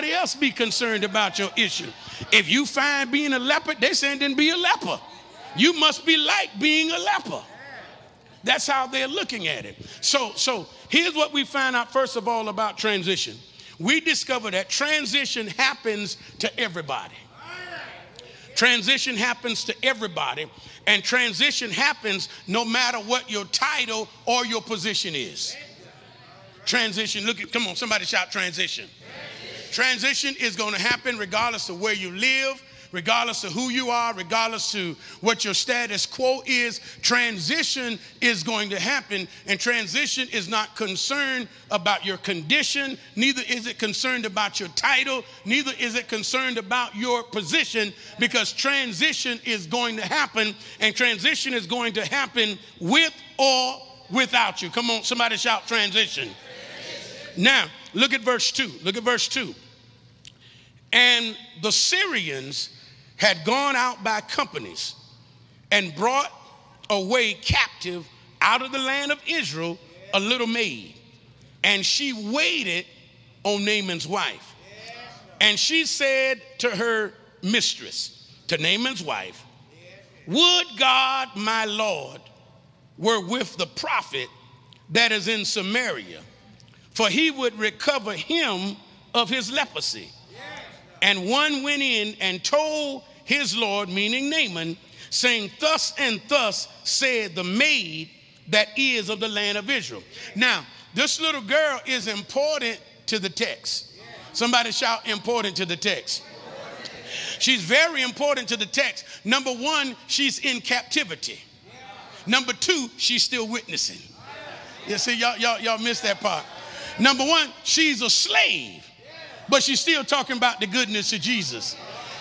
somebody else be concerned about your issue. If you find being a leper, they saying then be a leper. You must be like being a leper. That's how they're looking at it. So here's what we find out first of all about transition. We discover that transition happens to everybody. Transition happens to everybody, and transition happens no matter what your title or your position is. Transition, come on, somebody shout transition. Transition is going to happen regardless of where you live, regardless of who you are, regardless of what your status quo is. Transition is going to happen, and transition is not concerned about your condition, neither is it concerned about your title, neither is it concerned about your position, because transition is going to happen, and transition is going to happen with or without you. Come on, somebody shout transition. Now, look at verse 2. Look at verse 2. And the Syrians had gone out by companies and brought away captive out of the land of Israel a little maid. And she waited on Naaman's wife. And she said to her mistress, to Naaman's wife, would God my Lord were with the prophet that is in Samaria, for he would recover him of his leprosy. And one went in and told his Lord, meaning Naaman, saying, thus and thus said the maid that is of the land of Israel. Now, this little girl is important to the text. Somebody shout important to the text. She's very important to the text. Number one, she's in captivity. Number two, she's still witnessing. You see, y'all missed that part. Number one, she's a slave, but she's still talking about the goodness of Jesus.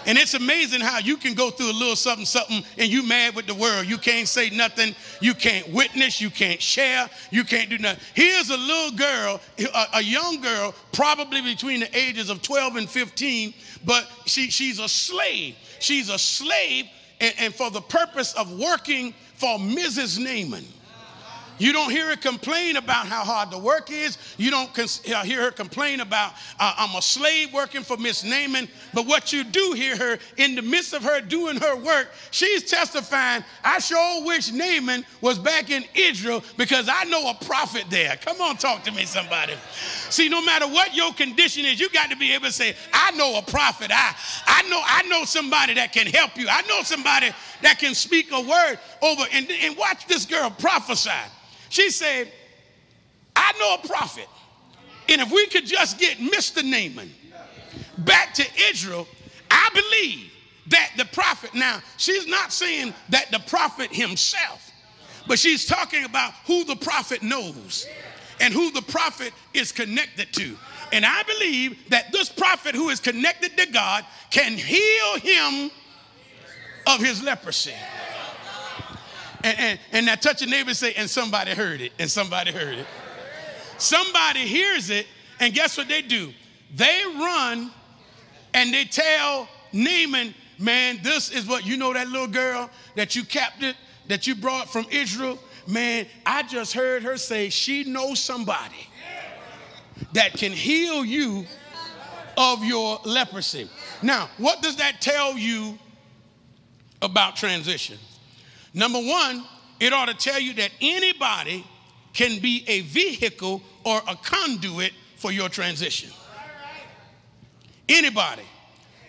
And it's amazing how you can go through a little something and you mad with the world. You can't say nothing. You can't witness. You can't share. You can't do nothing. Here's a little girl, a young girl, probably between the ages of 12 and 15, but she's a slave. She's a slave and for the purpose of working for Mrs. Naaman. You don't hear her complain about how hard the work is. You don't hear her complain about, I'm a slave working for Miss Naaman. But what you do hear her, in the midst of her doing her work, she's testifying, I sure wish Naaman was back in Israel because I know a prophet there. Come on, talk to me, somebody. See, no matter what your condition is, you got to be able to say, I know a prophet. I know somebody that can help you. I know somebody that can speak a word over. And watch this girl prophesy. She said, I know a prophet, and if we could just get Mr. Naaman back to Israel, I believe that the prophet, now she's not saying that the prophet himself, but she's talking about who the prophet knows and who the prophet is connected to. And I believe that this prophet who is connected to God can heal him of his leprosy. And now touch your neighbor and say, and somebody heard it, and somebody heard it. Somebody hears it, and guess what they do? They run and they tell Naaman, man, this is what, you know that little girl that you captured, that you brought from Israel? Man, I just heard her say she knows somebody that can heal you of your leprosy. Now, what does that tell you about transition? Number one, it ought to tell you that anybody can be a vehicle or a conduit for your transition. Anybody.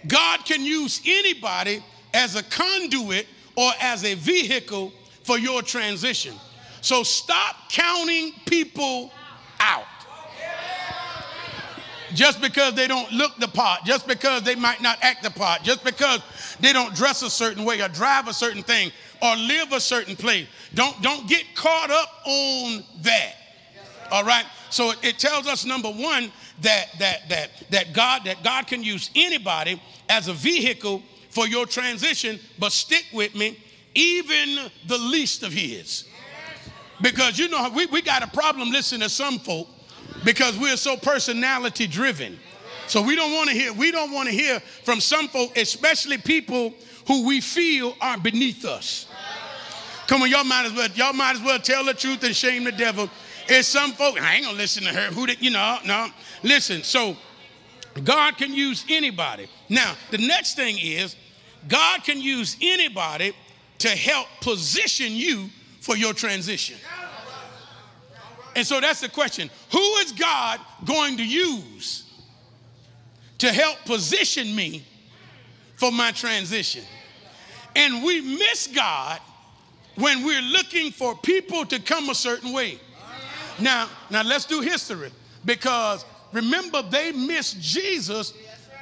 God can use anybody as a conduit or as a vehicle for your transition. So stop counting people out. Just because they don't look the part, just because they might not act the part, just because they don't dress a certain way or drive a certain thing or live a certain place. Don't get caught up on that. All right? So it tells us, number one, that God can use anybody as a vehicle for your transition, but stick with me, even the least of his. Because you know we got a problem listening to some folk because we're so personality driven. So we don't want to hear from some folk, especially people who we feel are beneath us. Come on, y'all might as well tell the truth and shame the devil. It's some folk, I ain't gonna listen to her. No. Listen, so God can use anybody. Now, the next thing is God can use anybody to help position you for your transition. And so that's the question. Who is God going to use to help position me for my transition? And we miss God when we're looking for people to come a certain way. Now let's do history, because remember, they missed Jesus.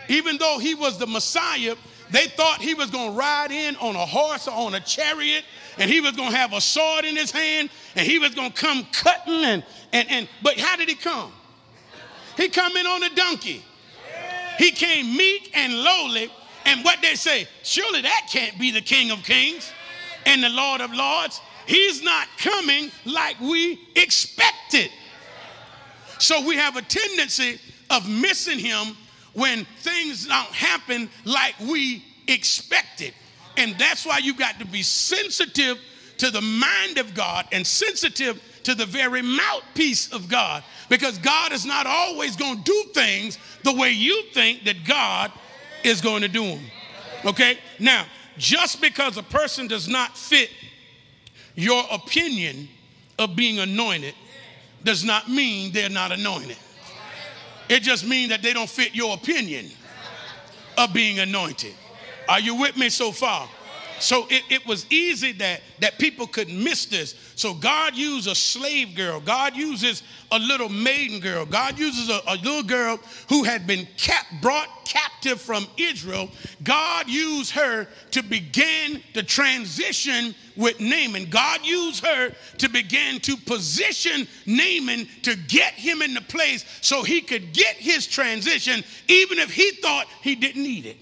Even though he was the Messiah, they thought he was going to ride in on a horse or on a chariot, and he was going to have a sword in his hand, and he was going to come cutting. But how did he come? He come in on a donkey. He came meek and lowly. And what they say, surely that can't be the King of Kings and the Lord of Lords. He's not coming like we expected. So we have a tendency of missing him when things don't happen like we expected. And that's why you got to be sensitive to the mind of God and sensitive to the very mouthpiece of God, because God is not always going to do things the way you think that God is going to do them. Okay? Now, just because a person does not fit your opinion of being anointed does not mean they're not anointed. It just means that they don't fit your opinion of being anointed. Are you with me so far? So it was easy that people could miss this. So God used a slave girl. God uses a little maiden girl. God uses a little girl who had been brought captive from Israel. God used her to begin the transition with Naaman. God used her to begin to position Naaman to get him in the place so he could get his transition, even if he thought he didn't need it.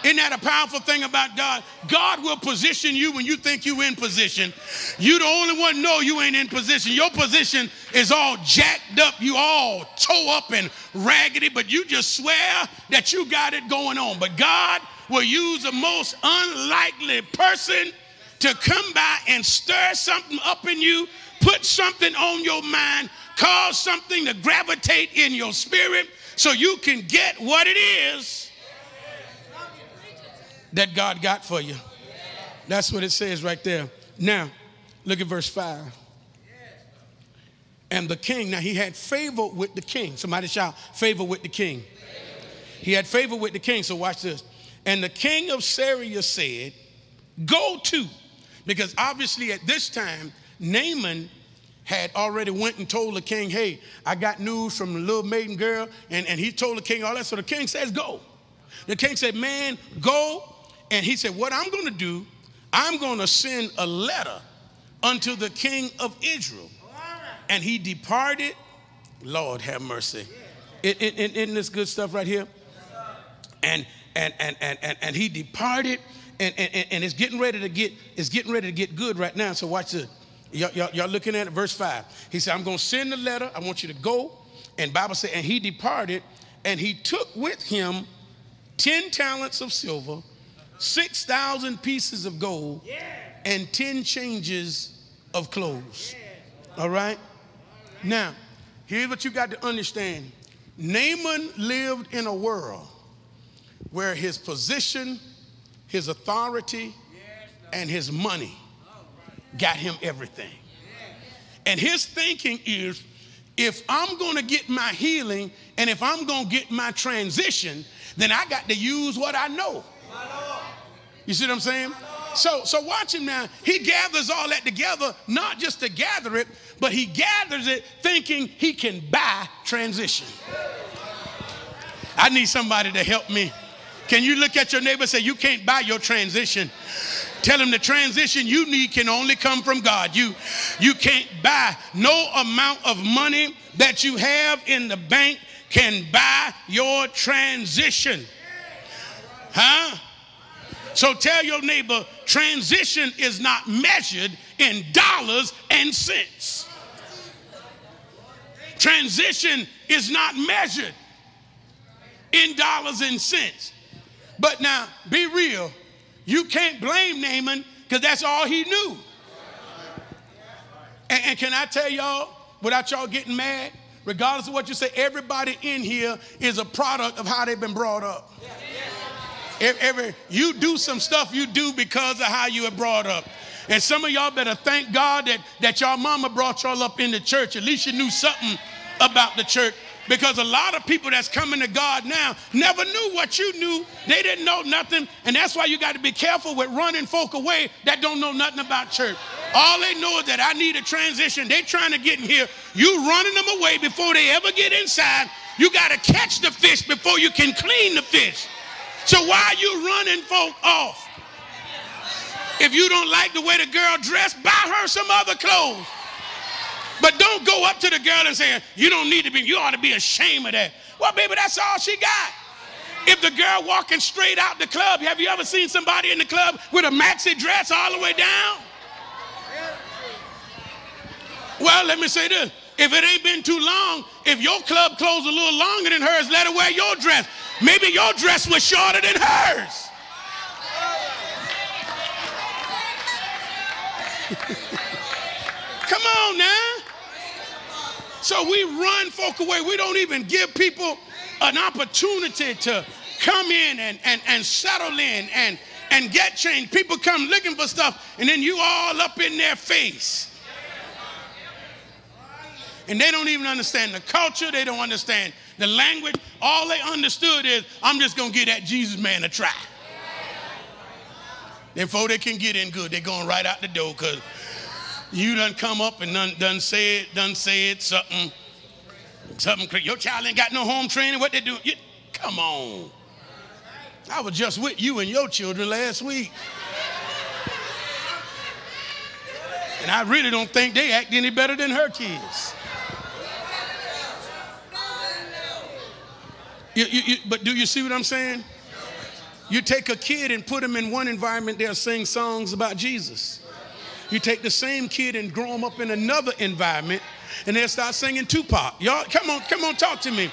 Isn't that a powerful thing about God? God will position you when you think you're in position. You the only one know you ain't in position. Your position is all jacked up. You all toe up and raggedy, but you just swear that you got it going on. But God will use the most unlikely person to come by and stir something up in you, put something on your mind, cause something to gravitate in your spirit so you can get what it is that God got for you. That's what it says right there. Now, look at verse 5. And the king, now he had favor with the king. Somebody shout, favor with the king. He had favor with the king, so watch this. And the king of Syria said, go to, because obviously at this time, Naaman had already went and told the king, hey, I got news from the little maiden girl, and he told the king all that. So the king says, go. The king said, man, go. And he said, what I'm going to do, I'm going to send a letter unto the king of Israel. And he departed. Lord have mercy. Isn't this good stuff right here? And he departed, and it's getting ready to get good right now. So watch this. Y'all looking at it, verse 5. He said, I'm going to send a letter. I want you to go. And Bible said, and he departed, and he took with him 10 talents of silver, 6,000 pieces of gold, and 10 changes of clothes. All right? Now, here's what you got to understand. Naaman lived in a world where his position, his authority, and his money got him everything. And his thinking is, if I'm going to get my healing and if I'm going to get my transition, then I got to use what I know. You see what I'm saying? So watch him now. He gathers all that together, not just to gather it, but he gathers it thinking he can buy transition. I need somebody to help me. Can you look at your neighbor and say, you can't buy your transition? Tell him the transition you need can only come from God. You can't buy. No amount of money that you have in the bank can buy your transition. Huh? So tell your neighbor, transition is not measured in dollars and cents. Transition is not measured in dollars and cents. But now, be real. You can't blame Naaman because that's all he knew. And can I tell y'all, without y'all getting mad, regardless of what you say, everybody in here is a product of how they've been brought up. You do some stuff you do because of how you were brought up. And some of y'all better thank God that y'all mama brought y'all up in the church. At least you knew something about the church. Because a lot of people that's coming to God now never knew what you knew. They didn't know nothing. And that's why you got to be careful with running folk away that don't know nothing about church. All they know is that I need a transition. They trying to get in here. You running them away before they ever get inside. You got to catch the fish before you can clean the fish. So why are you running folk off? If you don't like the way the girl dressed, buy her some other clothes. But don't go up to the girl and say, you don't need to be, you ought to be ashamed of that. Well, baby, that's all she got. If the girl walking straight out the club, have you ever seen somebody in the club with a maxi dress all the way down? Well, let me say this. If it ain't been too long, if your club closed a little longer than hers, let her wear your dress. Maybe your dress was shorter than hers. Come on now. So we run folk away. We don't even give people an opportunity to come in and settle in and get changed. People come looking for stuff, and then you all up in their face. And they don't even understand the culture. They don't understand the language. All they understood is, I'm just going to give that Jesus man a try. Then before they can get in good, they're going right out the door because you done come up and done said something crazy. Your child ain't got no home training. What they do? Come on. I was just with you and your children last week. And I really don't think they act any better than her kids. But do you see what I'm saying? You take a kid and put them in one environment, they'll sing songs about Jesus. You take the same kid and grow them up in another environment, and they'll start singing Tupac. Y'all, come on, talk to me.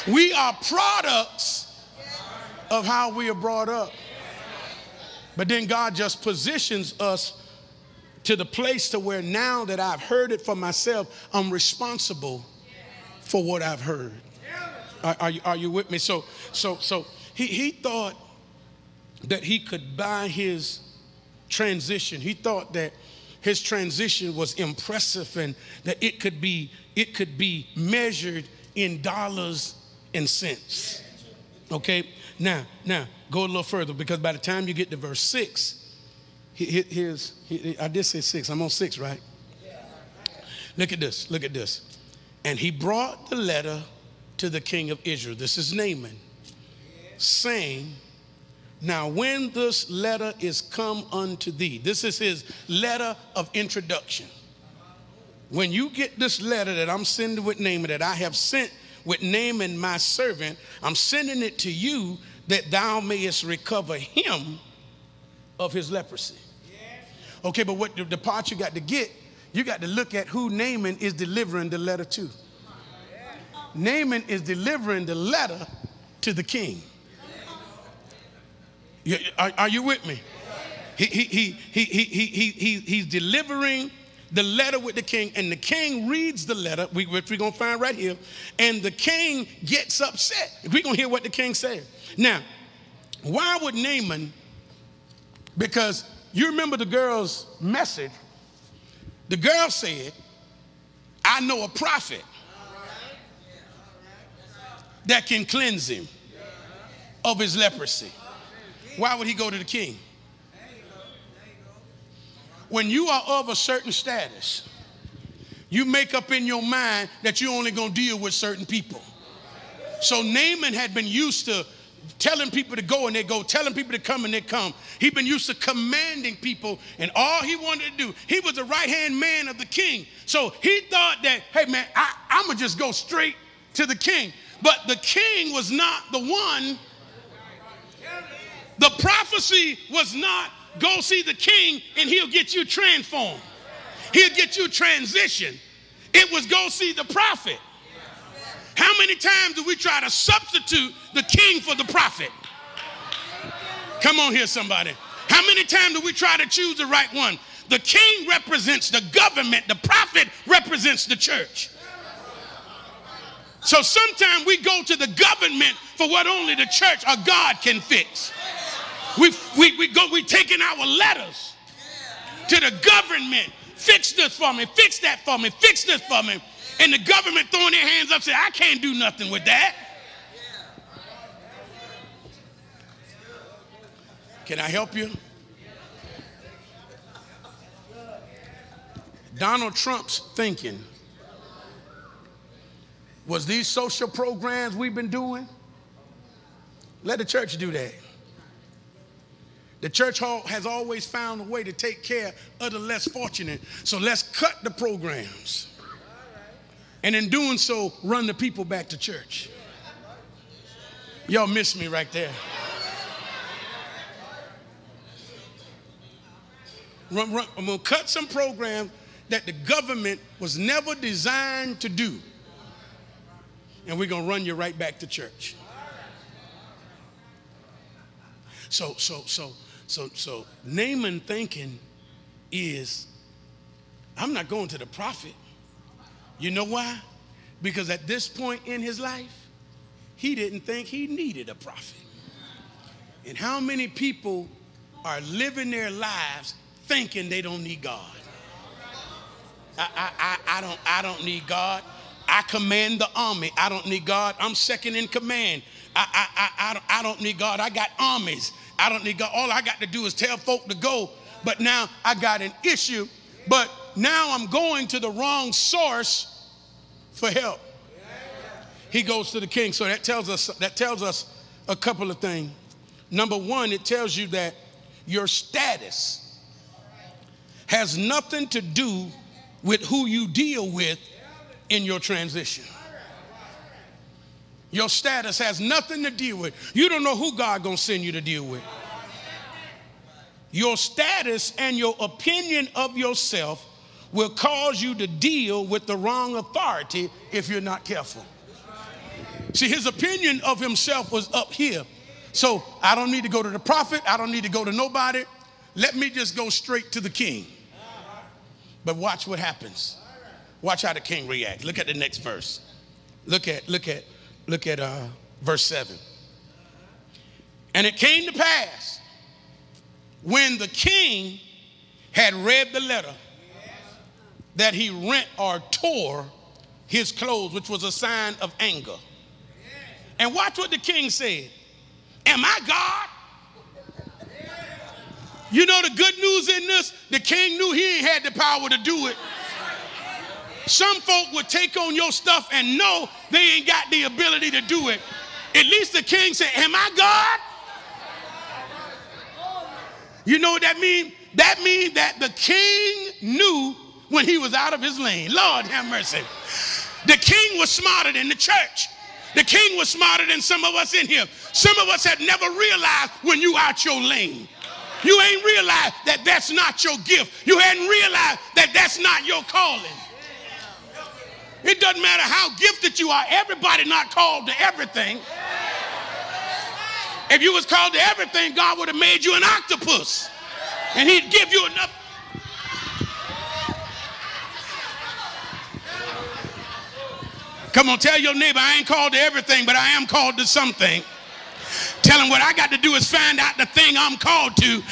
We are products of how we are brought up. But then God just positions us to the place to where now that I've heard it for myself, I'm responsible for what I've heard. Are you with me? So he thought that he could buy his transition. He thought that his transition was impressive and that it could be measured in dollars and cents. Okay, now go a little further, because by the time you get to verse 6, I did say 6. I'm on 6, right? Look at this. And he brought the letter to the king of Israel. This is Naaman, saying, now when this letter is come unto thee, this is his letter of introduction. When you get this letter that I'm sending with Naaman, that I have sent with Naaman my servant, I'm sending it to you that thou mayest recover him of his leprosy. Okay, but what the part you got to get, you got to look at who Naaman is delivering the letter to. Naaman is delivering the letter to the king. Are you with me? He's delivering the letter with the king, and the king reads the letter, which we're going to find right here, and the king gets upset. We're going to hear what the king said. Now, why would Naaman, because you remember the girl's message, the girl said, I know a prophet that can cleanse him of his leprosy. Why would he go to the king? When you are of a certain status, you make up in your mind that you're only going to deal with certain people. So Naaman had been used to telling people to go and they go, telling people to come and they come. He'd been used to commanding people, and all he wanted to do, he was the right-hand man of the king. So he thought that, hey man, I'm going to just go straight to the king. But the king was not the one. The prophecy was not, go see the king and he'll get you transformed. He'll get you transition. It was, go see the prophet. How many times do we try to substitute the king for the prophet? Come on here, somebody. How many times do we try to choose the right one? The king represents the government. The prophet represents the church. So sometimes we go to the government for what only the church or God can fix. We taking our letters to the government. Fix this for me, fix that for me, fix this for me. And the government throwing their hands up saying, I can't do nothing with that. Can I help you? Donald Trump's thinking was these social programs we've been doing, let the church do that. The church has always found a way to take care of the less fortunate. So let's cut the programs. And in doing so, run the people back to church. Y'all missed me right there. I'm going to cut some programs that the government was never designed to do. And we're going to run you right back to church. So Naaman thinking is, I'm not going to the prophet. You know why? Because at this point in his life, he didn't think he needed a prophet. And how many people are living their lives thinking they don't need God? I don't need God. I command the army. I don't need God. I'm second in command. I don't need God. I got armies. I don't need God. All I got to do is tell folk to go. But now I got an issue. But now I'm going to the wrong source for help. He goes to the king. So that tells us a couple of things. Number one, it tells you that your status has nothing to do with who you deal with in your transition. Your status has nothing to deal with. You don't know who God gonna send you to deal with. Your status and your opinion of yourself will cause you to deal with the wrong authority if you're not careful. See, his opinion of himself was up here. So I don't need to go to the prophet. I don't need to go to nobody. Let me just go straight to the king. But watch what happens. Watch how the king reacts. Look at the next verse. Look at verse 7. And it came to pass when the king had read the letter that he rent or tore his clothes, which was a sign of anger. And watch what the king said. Am I God? You know the good news in this? The king knew he ain't had the power to do it. Some folk would take on your stuff and know they ain't got the ability to do it. At least the king said, am I God? You know what that means? That means that the king knew when he was out of his lane. Lord have mercy. The king was smarter than the church. The king was smarter than some of us in here. Some of us have never realized when you out your lane. You ain't realized that that's not your gift. You hadn't realized that that's not your calling. It doesn't matter how gifted you are. Everybody not called to everything. If you was called to everything, God would have made you an octopus. And he'd give you enough. Come on, tell your neighbor, I ain't called to everything, but I am called to something. Tell him what I got to do is find out the thing I'm called to,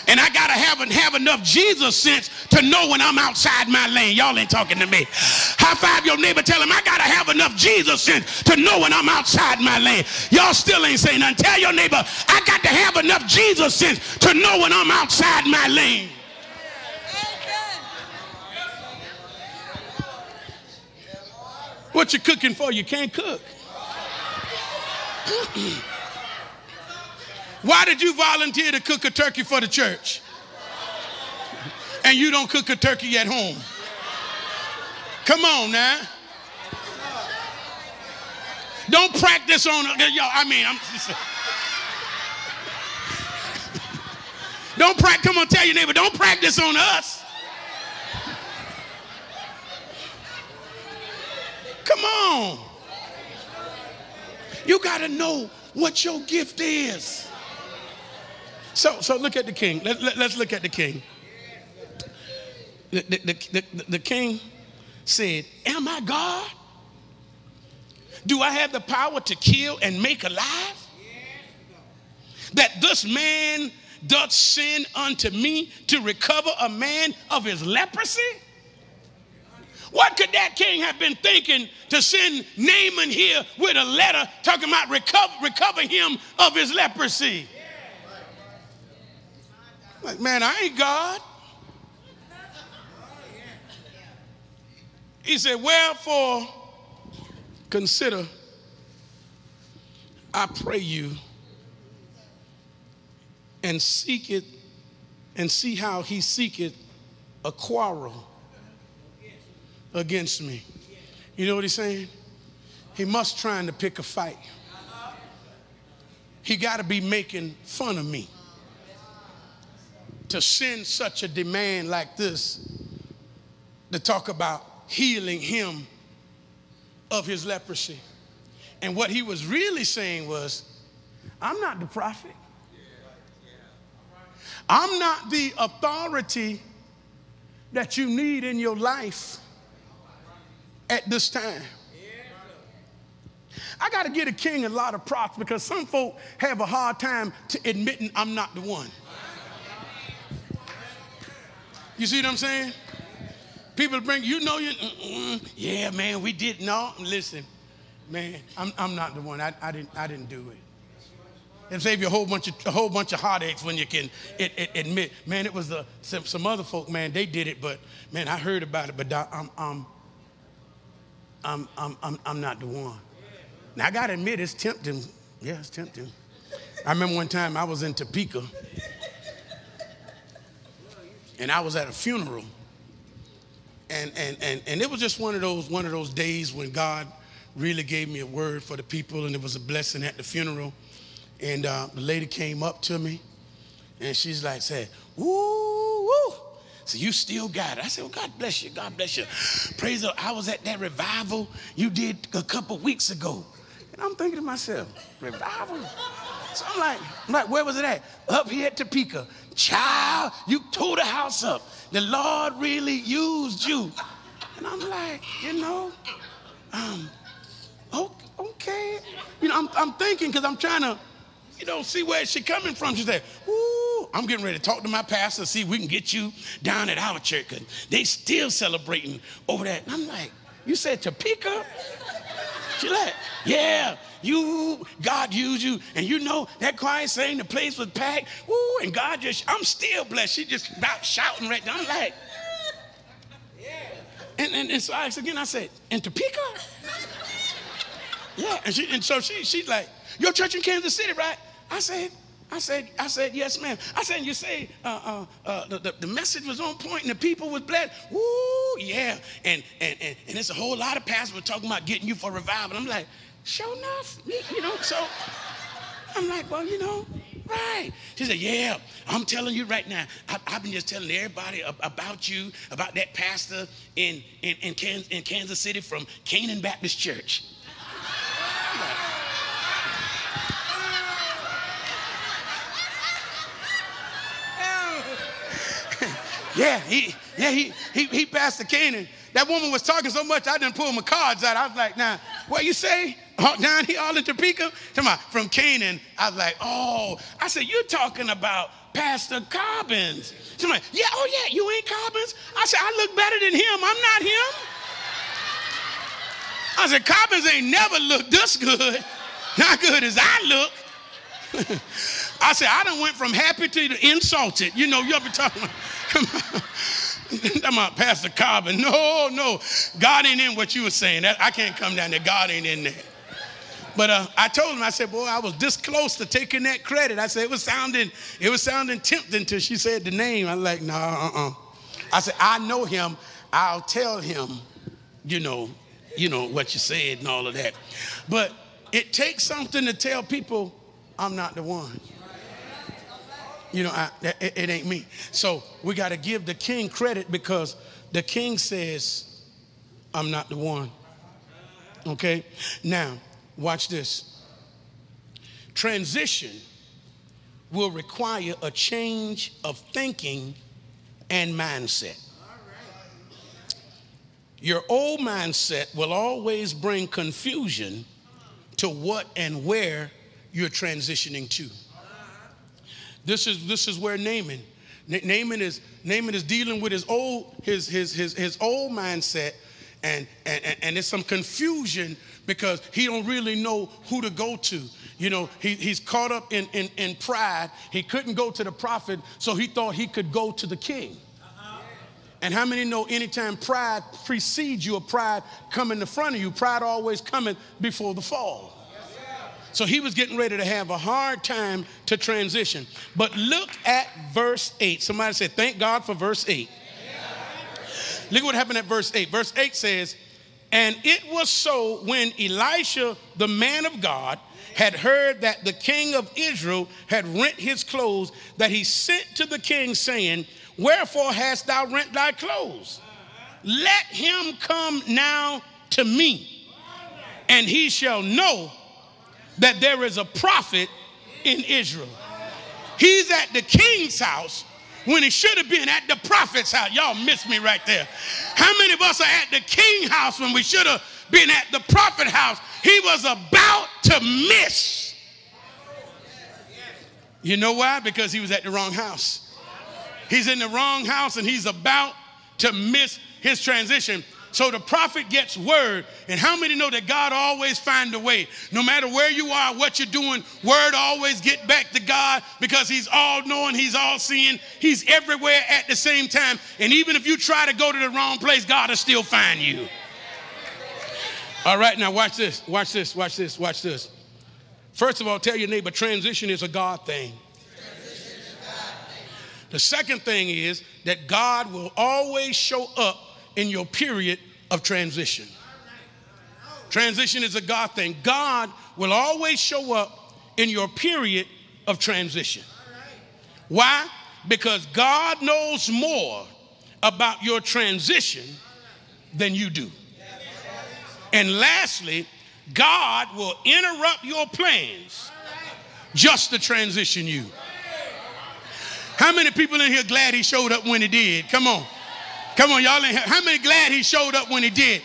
and I got to have enough Jesus sense to know when I'm outside my lane. Y'all ain't talking to me. High five your neighbor, tell him I got to have enough Jesus sense to know when I'm outside my lane. Y'all still ain't saying nothing. Tell your neighbor, I got to have enough Jesus sense to know when I'm outside my lane. What you cooking for? You can't cook. Why did you volunteer to cook a turkey for the church? And you don't cook a turkey at home? Come on now. Don't practice on, y'all, I mean, don't practice, come on, tell your neighbor, don't practice on us. Come on. You got to know what your gift is. So look at the king. Let's look at the king. The king said, am I God? Do I have the power to kill and make alive? That this man doth send unto me to recover a man of his leprosy? What could that king have been thinking to send Naaman here with a letter talking about recover him of his leprosy? Like, man, I ain't God. He said, wherefore consider, I pray you, and seek it, and see how he seeketh a quarrel against me. You know what he's saying? He must trying to pick a fight. He got to be making fun of me to send such a demand like this to talk about healing him of his leprosy. And what he was really saying was, I'm not the prophet. I'm not the authority that you need in your life at this time. I got to give a king a lot of props because some folk have a hard time to admitting I'm not the one. You see what I'm saying? People bring, you know, yeah, man, we did. No, listen, man, I'm not the one. I didn't do it. It'll save you a whole bunch of heartaches when you can admit, man, it was some other folk, man, they did it, but man, I heard about it, but I'm not the one. Now I gotta admit, it's tempting. Yeah, it's tempting. I remember one time I was in Topeka, and I was at a funeral, and it was just one of those days when God really gave me a word for the people, and it was a blessing at the funeral. And the lady came up to me, and she's like, said, woo, woo. So you still got it. I said, well, God bless you. God bless you. Praise the Lord. I was at that revival you did a couple weeks ago. And I'm thinking to myself, revival? So I'm like, where was it at? Up here at Topeka. Child, you tore the house up. The Lord really used you. And I'm like, you know, okay. You know, I'm thinking because I'm trying to, you know, see where she coming from. She said, "Ooh, I'm getting ready to talk to my pastor, see if we can get you down at our church. Cause they still celebrating over that." And I'm like, "You said Topeka?" She like, "Yeah, God used you, and you know that choir saying the place was packed. Ooh, and God just, I'm still blessed." She just about shouting right there. I'm like, and so I asked again. I said, "In Topeka?" Yeah, and so she's like, "Your church in Kansas City, right?" I said, "Yes, ma'am." I said, "You say the message was on point and the people was blessed?" Woo, yeah. And it's a whole lot of pastors were talking about getting you for revival. I'm like, sure enough, you know. So I'm like, well, you know, right. She said, "Yeah, I'm telling you right now. I've been just telling everybody about you, about that pastor in Kansas City from Canaan Baptist Church." Yeah, he passed the Canaan. That woman was talking so much, I didn't pull my cards out. I was like, "Now, what you say? Down here, all in Topeka?" Talking about from Canaan. I was like, "Oh." I said, "You're talking about Pastor Cobbins." She's like, "Yeah, oh yeah, you ain't Cobbins?" I said, "I look better than him. I'm not him." I said, "Cobbins ain't never looked this good. Not good as I look." I said, "I done went from happy to insulted." You know, you'll be talking about Pastor Cobbin. No, God ain't in what you were saying. I can't come down there. God ain't in there. But I told him, I said, "Boy, I was this close to taking that credit." I said, it was sounding tempting until she said the name. I was like, "No, I said, "I know him. I'll tell him, you know what you said and all of that." But it takes something to tell people I'm not the one. You know, it ain't me. So we got to give the king credit because the king says, "I'm not the one." Okay? Now, watch this. Transition will require a change of thinking and mindset. Your old mindset will always bring confusion to what and where you're transitioning to. This is where Naaman is dealing with his old mindset, and there's some confusion because he don't really know who to go to. You know, he's caught up in pride. He couldn't go to the prophet, so he thought he could go to the king. And how many know anytime pride precedes you or pride come in the front of you, pride always coming before the fall. So he was getting ready to have a hard time to transition. But look at verse 8. Somebody said, thank God for verse 8. Look what happened at verse 8. Verse 8 says, and it was so when Elisha, the man of God, had heard that the king of Israel had rent his clothes, that he sent to the king saying, wherefore hast thou rent thy clothes? Let him come now to me, and he shall know that there is a prophet in Israel. He's at the king's house when he should have been at the prophet's house. Y'all missed me right there. How many of us are at the king's house when we should have been at the prophet's house? He was about to miss. You know why? Because he was at the wrong house. He's in the wrong house and he's about to miss his transition. So the prophet gets word. And how many know that God always finds a way? No matter where you are, what you're doing, word always get back to God because he's all knowing, he's all seeing, he's everywhere at the same time. And even if you try to go to the wrong place, God will still find you. All right, now watch this, watch this, watch this, watch this. First of all, tell your neighbor, transition is a God thing. The second thing is that God will always show up in your period of transition. Transition is a God thing. God will always show up in your period of transition. Why? Because God knows more about your transition than you do. And lastly, God will interrupt your plans just to transition you. How many people in here glad he showed up when he did? Come on. Come on, y'all. How many glad he showed up when he did?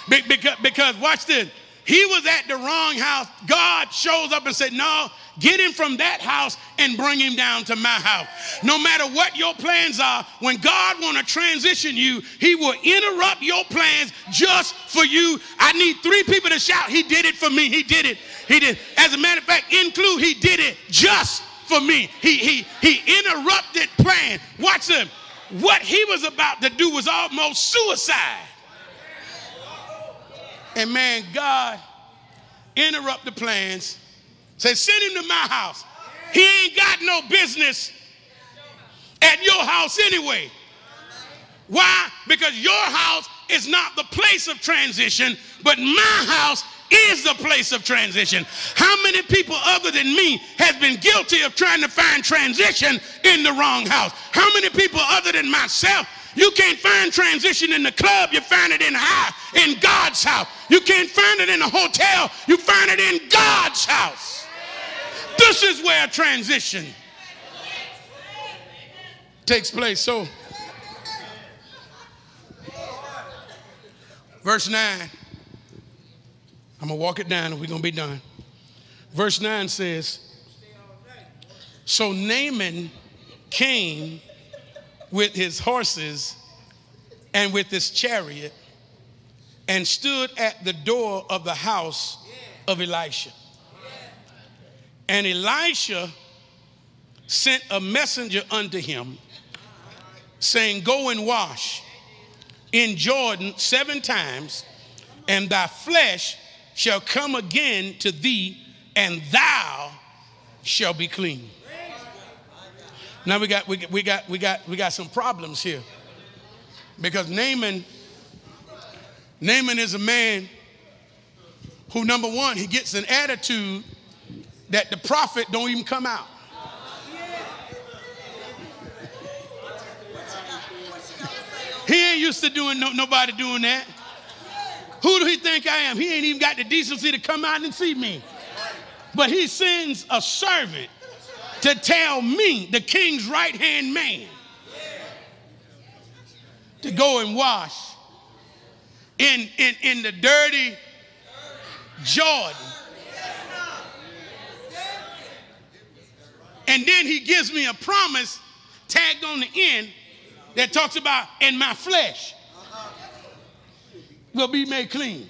Because watch this. He was at the wrong house. God shows up and said, no, get him from that house and bring him down to my house. No matter what your plans are, when God want to transition you, he will interrupt your plans just for you. I need 3 people to shout, he did it for me. He did it. He did. As a matter of fact, include, he did it just for me. He interrupted plan. Watch him. What he was about to do was almost suicide. And man, God interrupted the plans. Say, send him to my house. He ain't got no business at your house anyway. Why? Because your house is not the place of transition, but my house is the place of transition. How many people other than me has been guilty of trying to find transition in the wrong house? How many people other than myself? You can't find transition in the club, you find it in God's house. You can't find it in a hotel, you find it in God's house. This is where transition takes place. So, verse 9. I'm going to walk it down and we're going to be done. Verse 9 says, so Naaman came with his horses and with his chariot and stood at the door of the house of Elisha. And Elisha sent a messenger unto him, saying, go and wash in Jordan 7 times, and thy flesh shall come again to thee, and thou shall be clean. Now we got some problems here, because Naaman is a man who, number one, he gets an attitude that the prophet don't even come out. He ain't used to doing nobody doing that. Who do he think I am? He ain't even got the decency to come out and see me. But he sends a servant to tell me, the king's right-hand man, to go and wash in the dirty Jordan And then he gives me a promise tagged on the end that talks about, and my flesh will be made clean.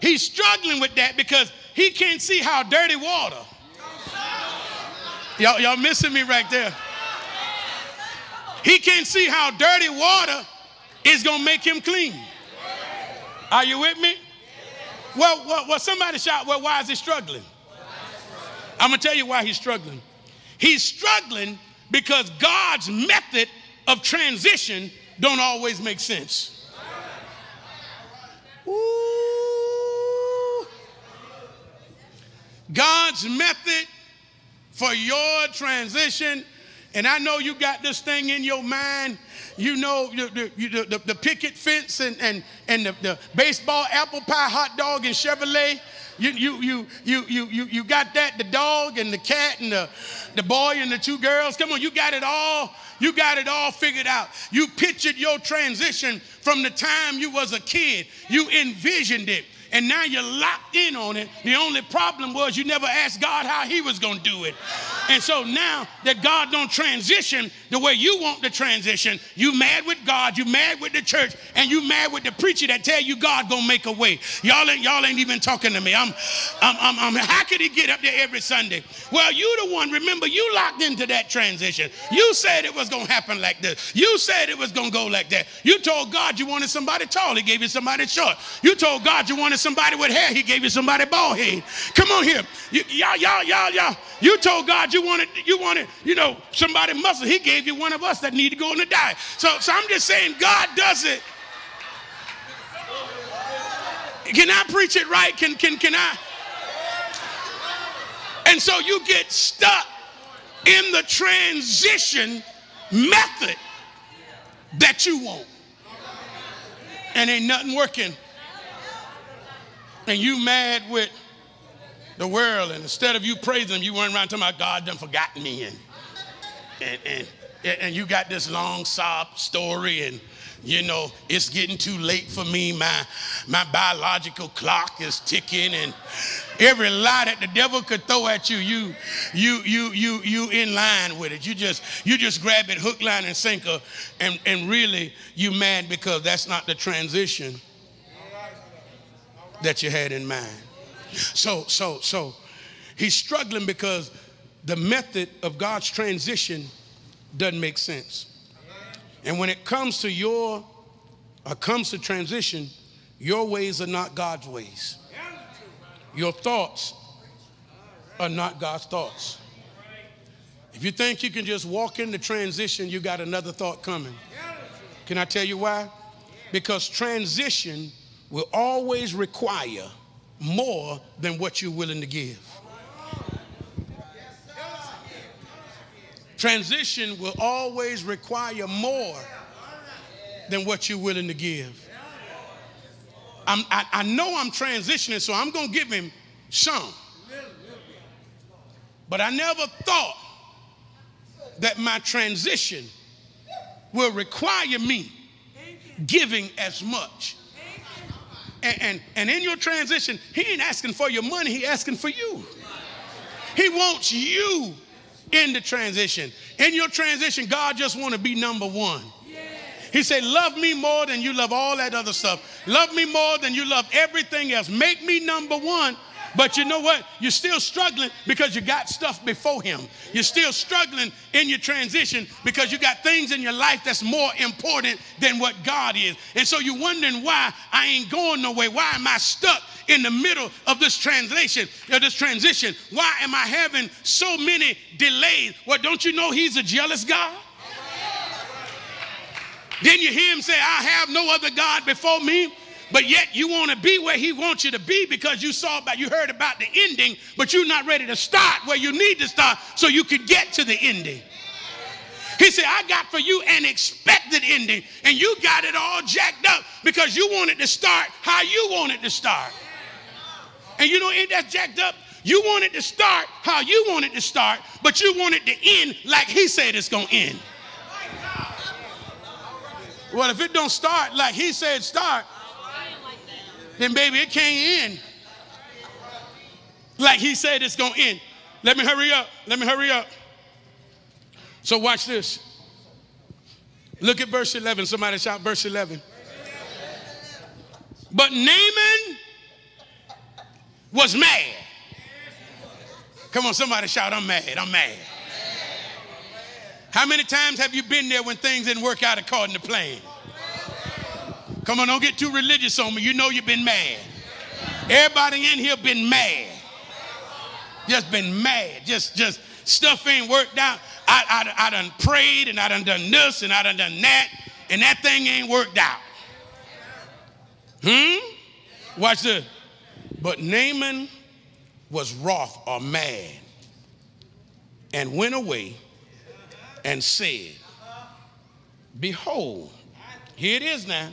He's struggling with that because he can't see how dirty water. Y'all missing me right there. He can't see how dirty water is going to make him clean. Are you with me? Well, somebody shout, well, why is he struggling? I'm going to tell you why he's struggling. He's struggling because God's method of transition don't always make sense. Ooh. God's method for your transition, and I know you got this thing in your mind, you know, the picket fence and the baseball, apple pie, hot dog, and Chevrolet. You got that, the dog and the cat and the boy and the two girls. Come on, you got it all. You got it all figured out. You pictured your transition from the time you was a kid. You envisioned it. And now you're locked in on it. The only problem was you never asked God how he was going to do it. And so now that God don't transition the way you want the transition, you mad with God, you mad with the church, and you mad with the preacher that tell you God gonna make a way. Y'all ain't even talking to me. How could he get up there every Sunday? Well, you the one, remember, you locked into that transition. You said it was gonna happen like this. You said it was gonna go like that. You told God you wanted somebody tall, he gave you somebody short. You told God you wanted somebody with hair, he gave you somebody bald head. Come on here. Y'all. You told God you wanted, somebody muscle. He gave you one of us that need to go on the diet. So I'm just saying God does it. Can I preach it right? Can I? And so you get stuck in the transition method that you want. And ain't nothing working. And you mad with the world, and instead of you praising him, you went around talking about God done forgotten me, and you got this long sob story, and it's getting too late for me. My biological clock is ticking, and every lie that the devil could throw at you in line with it. You just grab it hook, line, and sinker, and really you mad because that's not the transition that you had in mind. So he's struggling because the method of God's transition doesn't make sense. And when it comes to transition, your ways are not God's ways. Your thoughts are not God's thoughts. If you think you can just walk into transition, you got another thought coming. Can I tell you why? Because transition will always require more than what you're willing to give. Transition will always require more than what you're willing to give. I know I'm transitioning, so I'm going to give him some. But I never thought that my transition will require me giving as much. And in your transition, he ain't asking for your money, he asking for you. He wants you in the transition. In your transition, God just want to be number one. He said, love me more than you love all that other stuff. Love me more than you love everything else. Make me number one. But you know what? You're still struggling because you got stuff before him. You're still struggling in your transition because you got things in your life that's more important than what God is. And so you're wondering why I ain't going nowhere. Why am I stuck in the middle of this transition? Why am I having so many delays? Well, don't you know he's a jealous God? Didn't you hear him say, I have no other God before me? But yet you want to be where he wants you to be because you heard about the ending, but you're not ready to start where you need to start so you could get to the ending. He said, I got for you an expected ending, and you got it all jacked up because you wanted to start how you wanted to start. And ain't that jacked up? You wanted to start how you wanted to start, but you wanted to end like he said it's going to end. Well, if it don't start like he said start, then baby, it can't end like he said it's going to end. Let me hurry up. So watch this. Look at verse 11. Somebody shout verse 11. But Naaman was mad. Come on, somebody shout, I'm mad, I'm mad. How many times have you been there when things didn't work out according to plan? Come on, don't get too religious on me. You know you've been mad. Everybody in here been mad. Just been mad. Just stuff ain't worked out. I done prayed and I done this and I done that, and that thing ain't worked out. Watch this. But Naaman was wroth or mad and went away and said, behold, here it is now.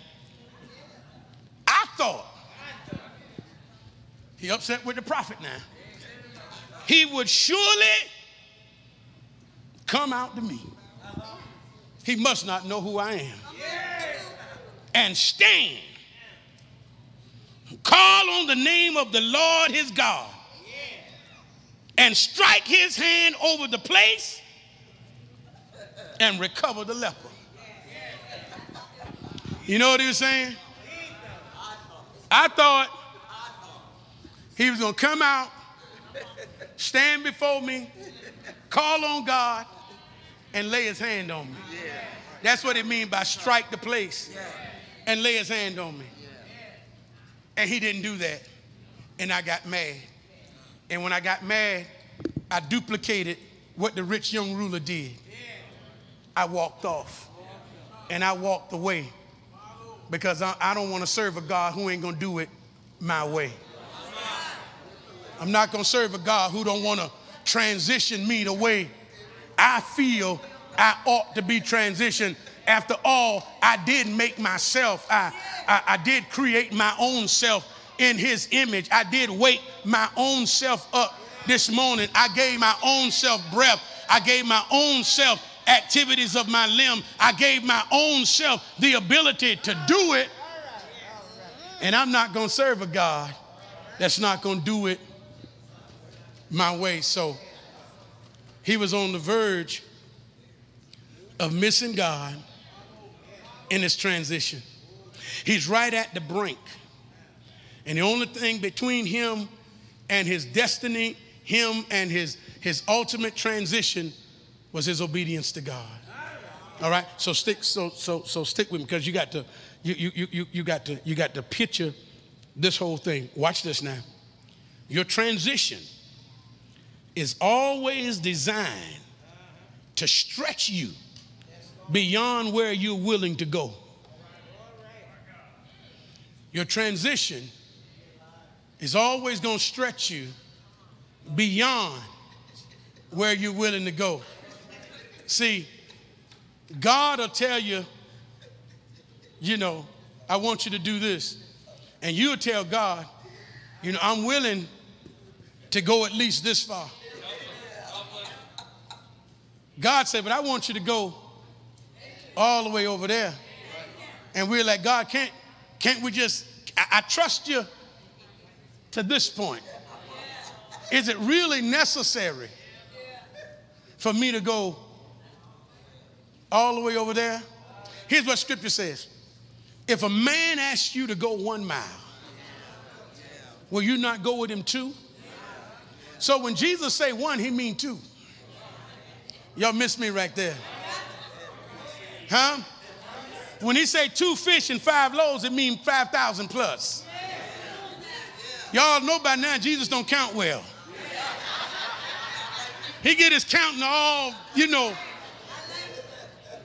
I thought, he upset with the prophet now, he would surely come out to me. He must not know who I am. And stand, call on the name of the Lord his God, and strike his hand over the place and recover the leper. You know what he was saying? I thought he was going to come out, stand before me, call on God, and lay his hand on me. That's what it means by strike the place and lay his hand on me. And he didn't do that. And I got mad. And when I got mad, I duplicated what the rich young ruler did. I walked off. And I walked away. Because I don't want to serve a God who ain't going to do it my way. I'm not going to serve a God who don't want to transition me the way I feel I ought to be transitioned. After all, I did make myself. I did create my own self in his image. I did wake my own self up this morning. I gave my own self breath. I gave my own self activities of my limb. I gave my own self the ability to do it. And I'm not going to serve a God that's not going to do it my way. So he was on the verge of missing God in his transition. He's right at the brink. And the only thing between him and his destiny, him and his ultimate transition, was his obedience to God. All right? So stick with me, because you got to picture this whole thing. Watch this now. Your transition is always designed to stretch you beyond where you're willing to go. Your transition is always going to stretch you beyond where you're willing to go. See, God will tell you, I want you to do this. And you'll tell God, I'm willing to go at least this far. God said, but I want you to go all the way over there. And we're like, God, can't we just, I trust you to this point. Is it really necessary for me to go all the way over there? Here's what scripture says. If a man asks you to go 1 mile, will you not go with him 2? So when Jesus say 1, he mean 2. Y'all missed me right there. Huh? When he say 2 fish and 5 loaves, it means 5,000 plus. Y'all know by now Jesus don't count well. He get his counting all,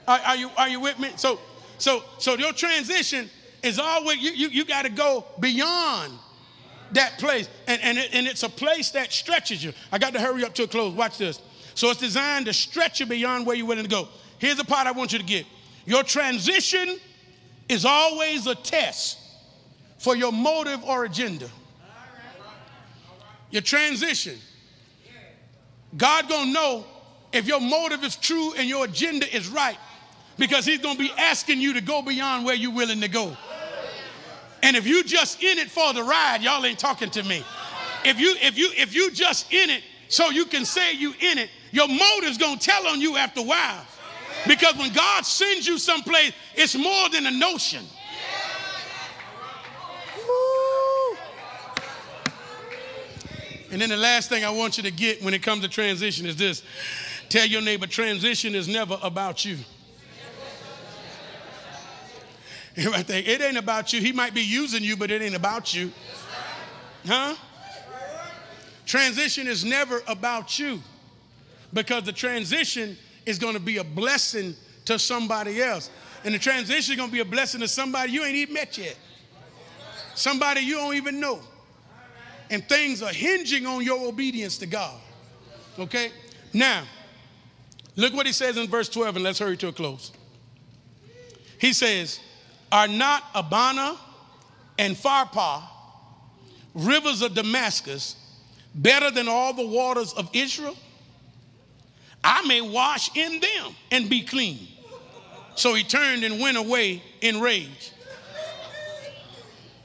Are you with me? So your transition is always, you got to go beyond that place. And it's a place that stretches you. I got to hurry up to a close. Watch this. So it's designed to stretch you beyond where you're willing to go. Here's the part I want you to get. Your transition is always a test for your motive or agenda. Your transition. God gonna know if your motive is true and your agenda is right, because he's gonna be asking you to go beyond where you're willing to go. And if you just in it for the ride, y'all ain't talking to me. If you just in it so you can say you in it, your motive's going to tell on you after a while. Because when God sends you someplace, it's more than a notion. Woo. And then the last thing I want you to get when it comes to transition is this. Tell your neighbor, transition is never about you. Right there. It ain't about you. He might be using you, but it ain't about you. Huh? Transition is never about you, because the transition is going to be a blessing to somebody else. And the transition is going to be a blessing to somebody you ain't even met yet. Somebody you don't even know. And things are hinging on your obedience to God. Okay? Now, look what he says in verse 12, and let's hurry to a close. He says, are not Abana and Pharpar, rivers of Damascus, better than all the waters of Israel? I may wash in them and be clean. So he turned and went away in rage.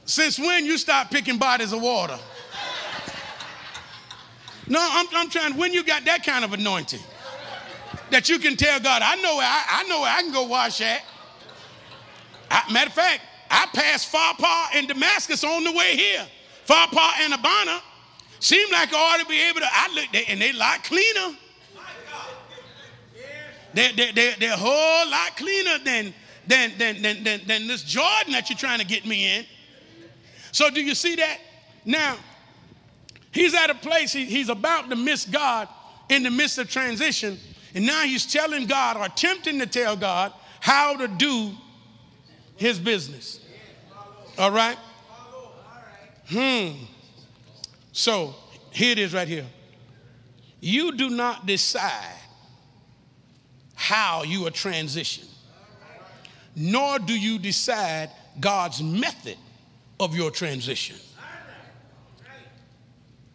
Since when you start picking bodies of water? No, I'm trying, when you got that kind of anointing that you can tell God, I know where I can go wash at. Matter of fact, I passed Pharpar and Damascus on the way here. Pharpar and Abana seemed like I ought to be able to. I looked there and they a lot cleaner. They're a whole lot cleaner than this Jordan that you're trying to get me in. So do you see that? Now, he's at a place, he's about to miss God in the midst of transition. And now he's telling God, or attempting to tell God, how to do his business. All right? So here it is right here. You do not decide how you are transitioned, nor do you decide God's method of your transition.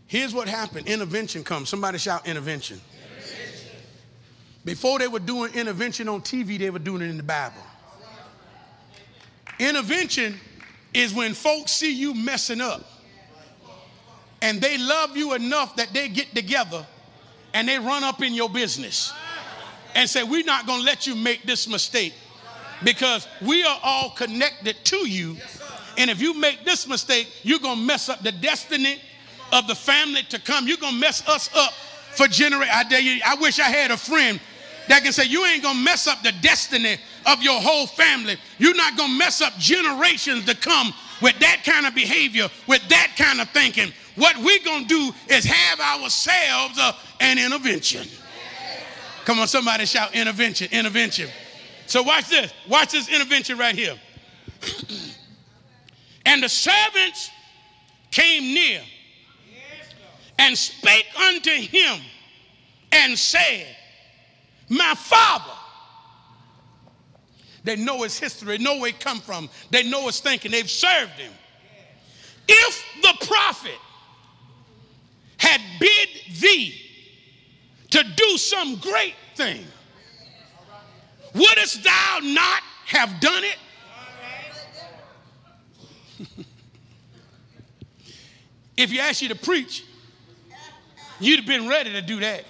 Here's what happened. Intervention comes. Somebody shout intervention. Before they were doing intervention on TV, they were doing it in the Bible. Intervention is when folks see you messing up and they love you enough that they get together and they run up in your business and say, we're not going to let you make this mistake because we are all connected to you. And if you make this mistake, you're going to mess up the destiny of the family to come. You're going to mess us up for generations. I dare you, I wish I had a friend that can say, you ain't going to mess up the destiny of your whole family. You're not going to mess up generations to come with that kind of behavior, with that kind of thinking. What we're going to do is have ourselves an intervention. Come on, somebody shout intervention, intervention. So watch this. Watch this intervention right here. And the servants came near and spake unto him and said, my father. They know his history, they know where he come from, they know his thinking, they've served him. If the prophet had bid thee to do some great thing, wouldest thou not have done it? If he asked you to preach, you'd have been ready to do that.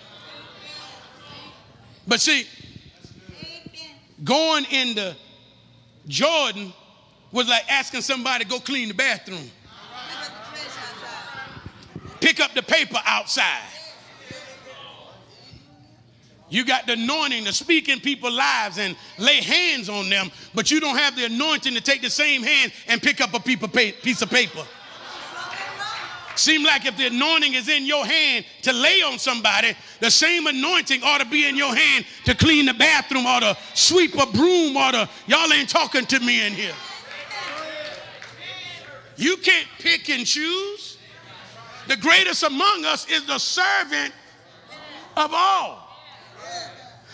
But see, going into Jordan was like asking somebody to go clean the bathroom. Pick up the paper outside. You got the anointing to speak in people's lives and lay hands on them, but you don't have the anointing to take the same hand and pick up a piece of paper. Seem like if the anointing is in your hand to lay on somebody, the same anointing ought to be in your hand to clean the bathroom or to sweep a broom or to, y'all ain't talking to me in here. You can't pick and choose. The greatest among us is the servant of all.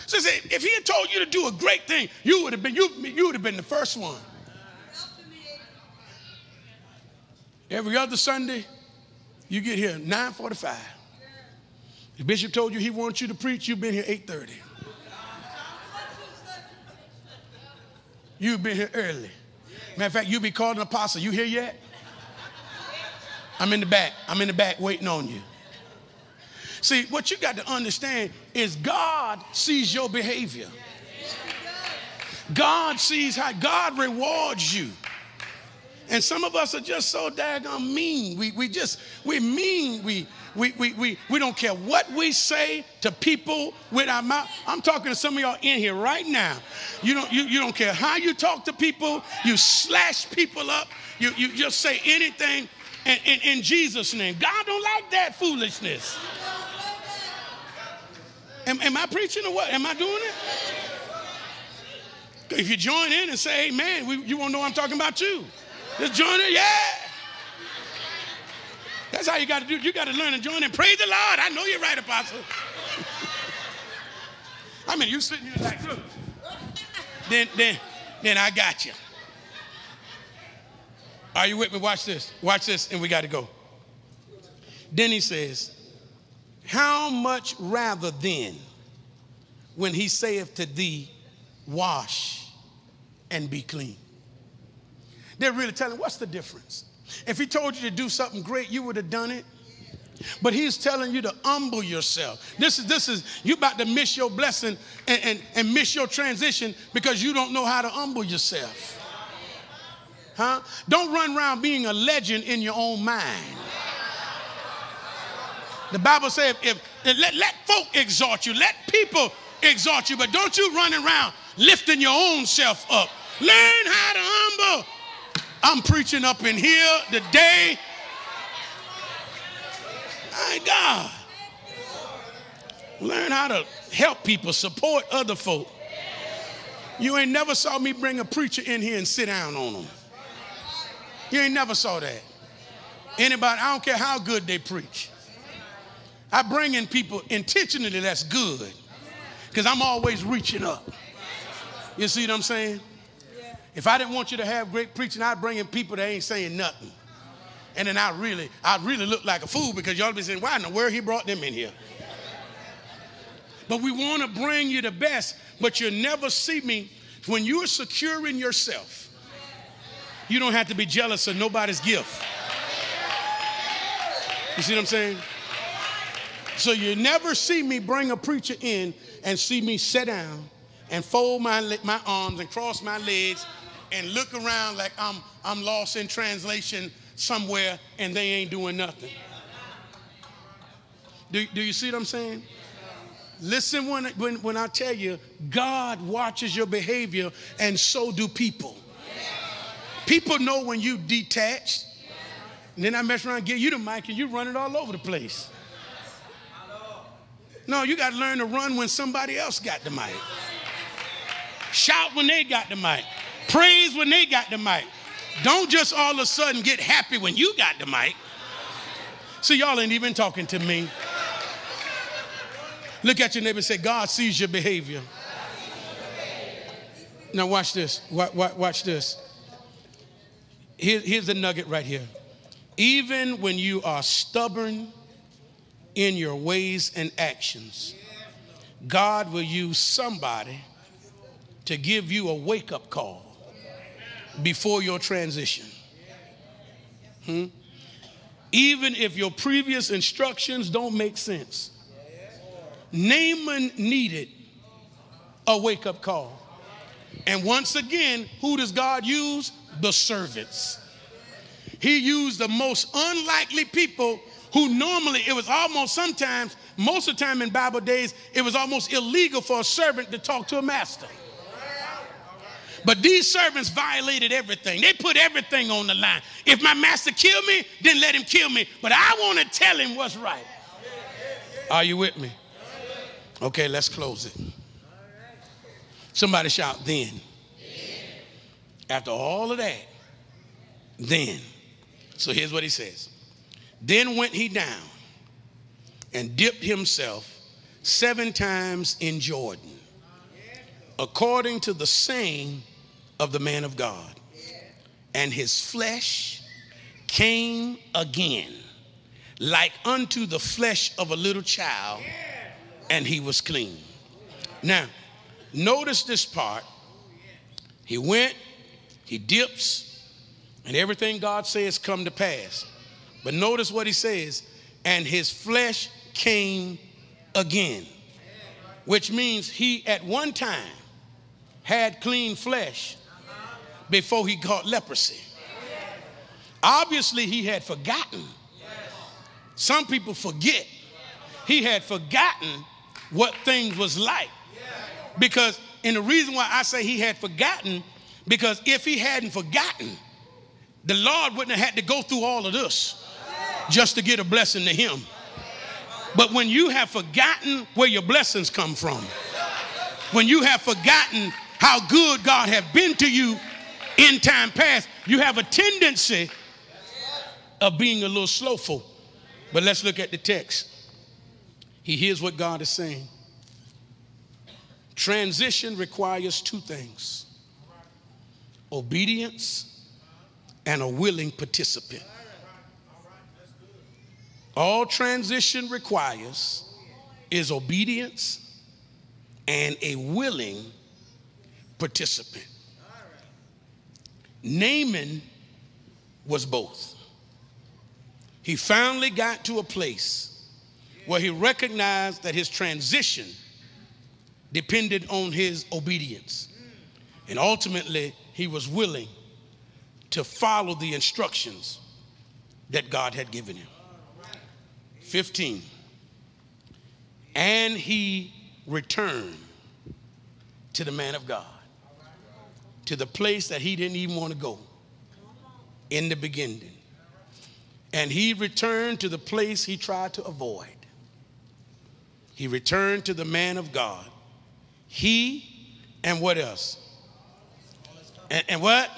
So if he had told you to do a great thing, you would have been the first one. Every other Sunday, you get here 9:45. The bishop told you he wants you to preach, you've been here 8:30. You've been here early. Matter of fact, you be called an apostle. You here yet? I'm in the back. I'm in the back waiting on you. See, what you got to understand is God sees your behavior. God sees how God rewards you. And some of us are just so daggone mean. We're mean. We don't care what we say to people with our mouth. I'm talking to some of y'all in here right now. You don't care how you talk to people. You slash people up. You just say anything in Jesus' name. God don't like that foolishness. Am I preaching or what? Am I doing it? If you join in and say, hey, man, you won't know I'm talking about you. Just join in, yeah. That's how you got to do it. You got to learn and join in. Praise the Lord. I know you're right, Apostle. I mean, you sitting here like, look. Then I got you. Are you with me? Watch this. Watch this, and we got to go. Then he says, how much rather then, when he saith to thee, wash and be clean. They're really telling, what's the difference? If he told you to do something great, you would have done it. But he's telling you to humble yourself. This is you about to miss your blessing and miss your transition because you don't know how to humble yourself. Huh? Don't run around being a legend in your own mind. The Bible says, let folk exalt you, let people exalt you, but don't you run around lifting your own self up. Learn how to humble. I'm preaching up in here today. My God. Learn how to help people, support other folk. You ain't never saw me bring a preacher in here and sit down on them. You ain't never saw that. Anybody, I don't care how good they preach. I bring in people intentionally that's good because I'm always reaching up. You see what I'm saying? If I didn't want you to have great preaching, I'd bring in people that ain't saying nothing. And then I really look like a fool because y'all be saying, why in the world he brought them in here? But we want to bring you the best, but you'll never see me. When you're secure in yourself, you don't have to be jealous of nobody's gift. You see what I'm saying? So you never see me bring a preacher in and see me sit down and fold my arms and cross my legs and look around like I'm lost in translation somewhere and they ain't doing nothing. Do you see what I'm saying? Listen when I tell you, God watches your behavior and so do people. People know when you detached. And then I mess around and give you the mic and you run it all over the place. No, you got to learn to run when somebody else got the mic. Shout when they got the mic. Praise when they got the mic. Don't just all of a sudden get happy when you got the mic. See, y'all ain't even talking to me. Look at your neighbor and say, God sees your behavior. Now watch this. Watch this. Here's the nugget right here. Even when you are stubborn in your ways and actions, God will use somebody to give you a wake-up call before your transition. Even if your previous instructions don't make sense. Naaman needed a wake-up call. And once again, who does God use? The servants. He used the most unlikely people who normally, it was almost sometimes, most of the time in Bible days, it was almost illegal for a servant to talk to a master. But these servants violated everything. They put everything on the line. If my master killed me, then let him kill me. But I want to tell him what's right. Are you with me? Okay, let's close it. Somebody shout, then. After all of that, then. So here's what he says. Then went he down and dipped himself 7 times in Jordan, according to the saying of the man of God. And his flesh came again, like unto the flesh of a little child, and he was clean. Now, notice this part. He went, he dips, and everything God says come to pass. But notice what he says, and his flesh came again, which means he at one time had clean flesh before he caught leprosy. Obviously, he had forgotten. Some people forget. He had forgotten what things was like. Because, and the reason why I say he had forgotten, because if he hadn't forgotten, the Lord wouldn't have had to go through all of this just to get a blessing to him. But when you have forgotten where your blessings come from, when you have forgotten how good God has been to you in time past, you have a tendency of being a little slowful. But let's look at the text. He hears what God is saying. Transition requires two things: obedience and a willing participant. All transition requires is obedience and a willing participant. Naaman was both. He finally got to a place where he recognized that his transition depended on his obedience. And ultimately, he was willing to follow the instructions that God had given him. 15. And he returned to the man of God, to the place that he didn't even want to go in the beginning. And he returned to the place he tried to avoid. He returned to the man of God. He and what else? And what?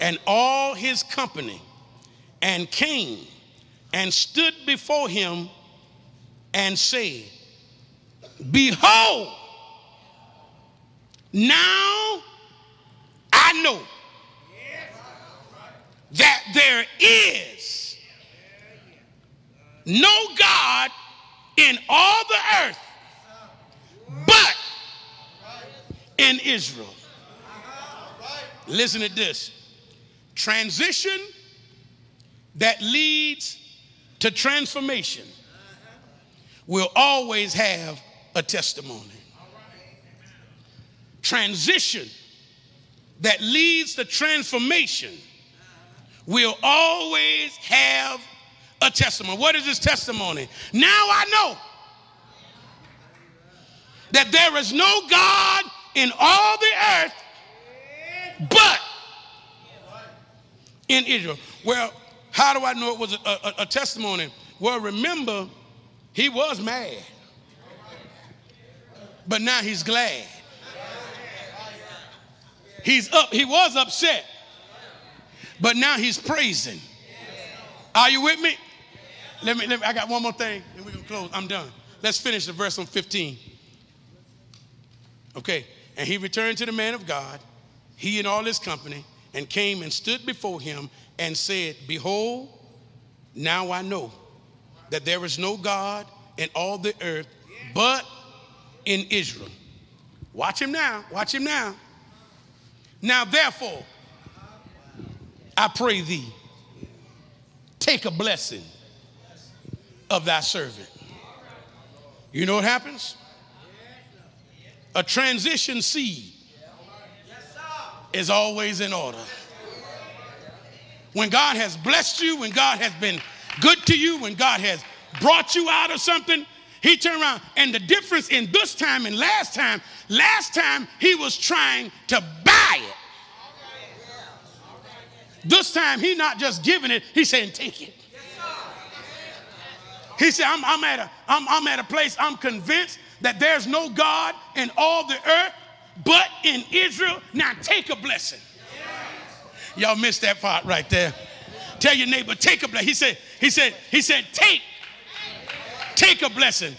And all his company, and came and stood before him and said, behold, now I know that there is no God in all the earth but in Israel. Listen to this. Transition that leads to transformation will always have a testimony. Transition that leads to transformation will always have a testimony. What is this testimony? Now I know that there is no God in all the earth but in Israel. Well, how do I know it was a testimony? Well, remember, he was mad, but now he's glad. He was upset, but now he's praising. Are you with me? Let me, I got one more thing, and we're going to close. I'm done. Let's finish the verse on 15. Okay. And he returned to the man of God, he and all his company, and came and stood before him and said, behold, now I know that there is no God in all the earth but in Israel. Watch him now. Watch him now. Now, therefore, I pray thee, take a blessing of thy servant. You know what happens? A transition seed is always in order. When God has blessed you, when God has been good to you, when God has brought you out of something, he turned around. And the difference in this time and last time he was trying to buy it. This time he not just giving it, he's saying take it. He said, I'm at a place, I'm convinced that there's no God in all the earth but in Israel. Now take a blessing. Y'all missed that part right there. Tell your neighbor, take a blessing. He said, take a blessing,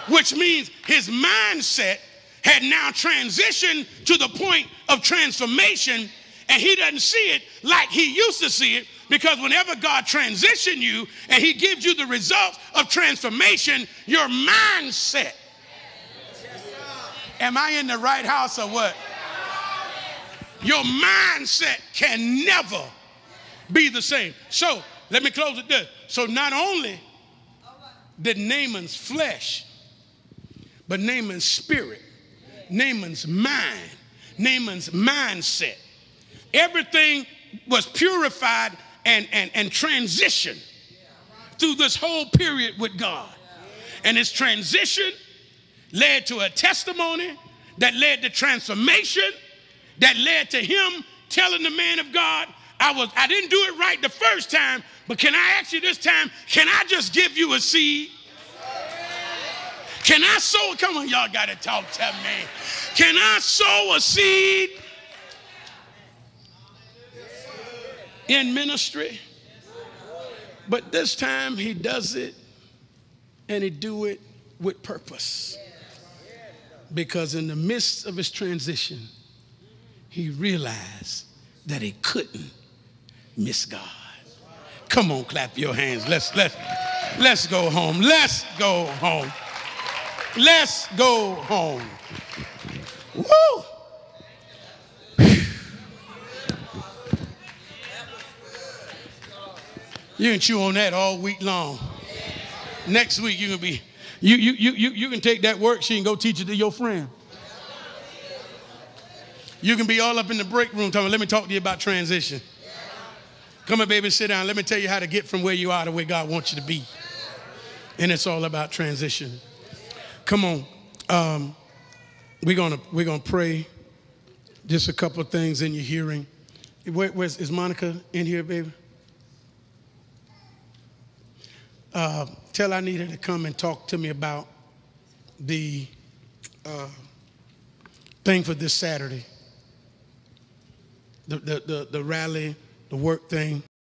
which means his mindset had now transitioned to the point of transformation, and he doesn't see it like he used to see it, because whenever God transitions you and he gives you the results of transformation, your mindset. Am I in the right house or what? Your mindset can never be the same. So let me close with this. So not only that Naaman's flesh, but Naaman's spirit, Naaman's mind, Naaman's mindset. Everything was purified and transitioned through this whole period with God. And his transition led to a testimony that led to transformation, that led to him telling the man of God, I didn't do it right the first time, but can I ask you this time, can I just give you a seed? Can I sow? Come on, y'all got to talk to me. Can I sow a seed in ministry? But this time he does it, and he do it with purpose. Because in the midst of his transition, he realized that he couldn't miss God. Come on, clap your hands. Let's go home. Let's go home. Let's go home. Woo! You can chew on that all week long. Next week you can be you can take that worksheet and go teach it to your friend. You can be all up in the break room talking, let me talk to you about transition. Come on, baby, sit down. Let me tell you how to get from where you are to where God wants you to be. And it's all about transition. Come on. We're gonna pray. Just a couple of things in your hearing. Is Monica in here, baby? Tell Anita to come and talk to me about the thing for this Saturday. The rally, the work thing.